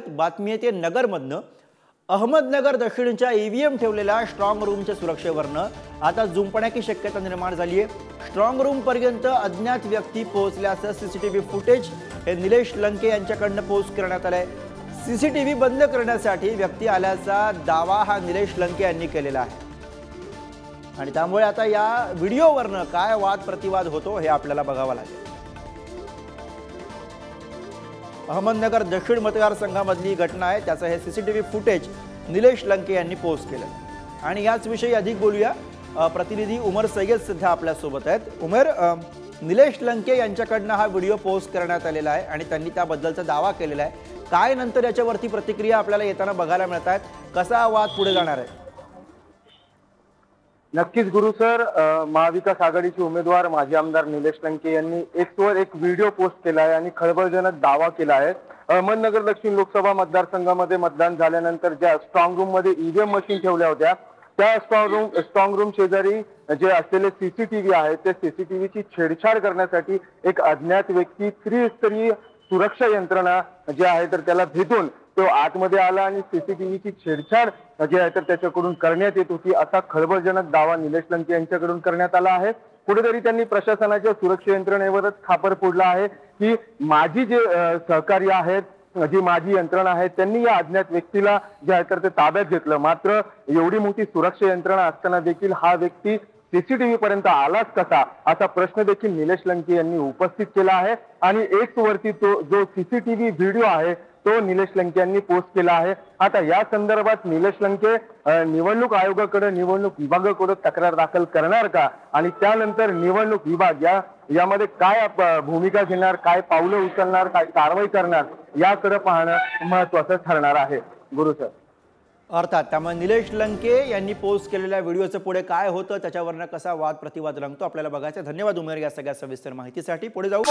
बातमी येते नगरमधनं। अहमदनगर दक्षिणच्या ईव्हीएम ठेवलेल्या स्ट्रॉंग रूमच्या सुरक्षेवरनं आता जुंपण्याची शक्यता निर्माण झाली आहे। स्ट्रॉंग रूम पर्यंत अज्ञात व्यक्ती पोहोचल्याचं सीसीटीव्ही फुटेज हे निलेश लंके यांच्याकडनं पोस्ट करण्यात आलंय। सीसीटीव्ही बंद करण्यासाठी व्यक्ती आल्याचा दावा हा निलेश लंके यांनी केलेला आहे आणि त्यामुळे आता या व्हिडिओवरनं काय वाद प्रतिवाद होतो हे आपल्याला बघावं लागेल। अहमदनगर दक्षिण मतदारसंघामधली घटना आहे, त्याचं हे सीसीटीव्ही फुटेज निलेश लंके यांनी पोस्ट केलं आणि याच विषयी अधिक बोलूया। प्रतिनिधी उमर सय्यद सध्या आपल्या सोबत आहेत। उमर, निलेश लंके यांच्याकडनं हा व्हिडिओ पोस्ट करण्यात आलेला आहे आणि त्यांनी त्याबद्दलचा दावा केलेला आहे। काय नंतर याच्यावरती प्रतिक्रिया आपल्याला येताना बघायला मिळत आहेत, कसा वाद पुढे जाणार आहे? नक्कीच गुरु सर, महाविकास आघाडीचे उमेदवार माजी आमदार निलेश लंके यांनी एक्सवर एक व्हिडिओ पोस्ट केला आहे आणि खळबळजनक दावा केला आहे। अहमदनगर दक्षिण लोकसभा मतदारसंघामध्ये मतदान झाल्यानंतर ज्या स्ट्रॉंग रूम मध्ये ईव्हीएम मशीन ठेवल्या होत्या त्या स्ट्रॉंग रूम शेजारी जे असलेले सीसीटीव्ही आहे त्या सीसीटीव्हीची छेडछाड करण्यासाठी एक अज्ञात व्यक्ती त्रिस्तरीय सुरक्षा यंत्रणा जे आहे तर त्याला भेटून तो आतमध्ये आला आणि सीसीटीव्हीची छेडछाड जे आहे तर त्याच्याकडून करण्यात येत होती असा खळबळजनक दावा निलेश लंके यांच्याकडून करण्यात आला आहे। कुठेतरी त्यांनी प्रशासनाच्या सुरक्षा यंत्रणेवरच खापर फोडला आहे की माझी जे सहकारी आहेत, जी माझी यंत्रणा आहे त्यांनी या अज्ञात व्यक्तीला जे आहे तर ते ताब्यात घेतलं, मात्र एवढी मोठी सुरक्षा यंत्रणा असताना देखील हा व्यक्ती सीसीटीव्ही पर्यंत आलाच कसा असा प्रश्न देखील निलेश लंके यांनी उपस्थित केला आहे आणि एक्स वरती तो जो सीसीटीव्ही व्हिडिओ आहे तो निलेश लंके यांनी पोस्ट केला आहे। आता या संदर्भात निलेश लंके निवडणूक आयोगाकडे, निवडणूक विभागाकडे तक्रार दाखल करणार का आणि त्यानंतर निवडणूक विभाग यामध्ये काय भूमिका घेणार, काय पावलं उचलणार, काय कारवाई करणार याकडे पाहणं महत्त्वाचं ठरणार आहे गुरु सर। अर्थात त्यामुळे निलेश लंके यांनी पोस्ट केलेल्या व्हिडिओचं पुढे काय होतं, त्याच्यावरनं कसा वाद प्रतिवाद रंगतो आपल्याला बघायचं। धन्यवाद उमेर या सगळ्या सविस्तर माहितीसाठी। पुढे जाऊ।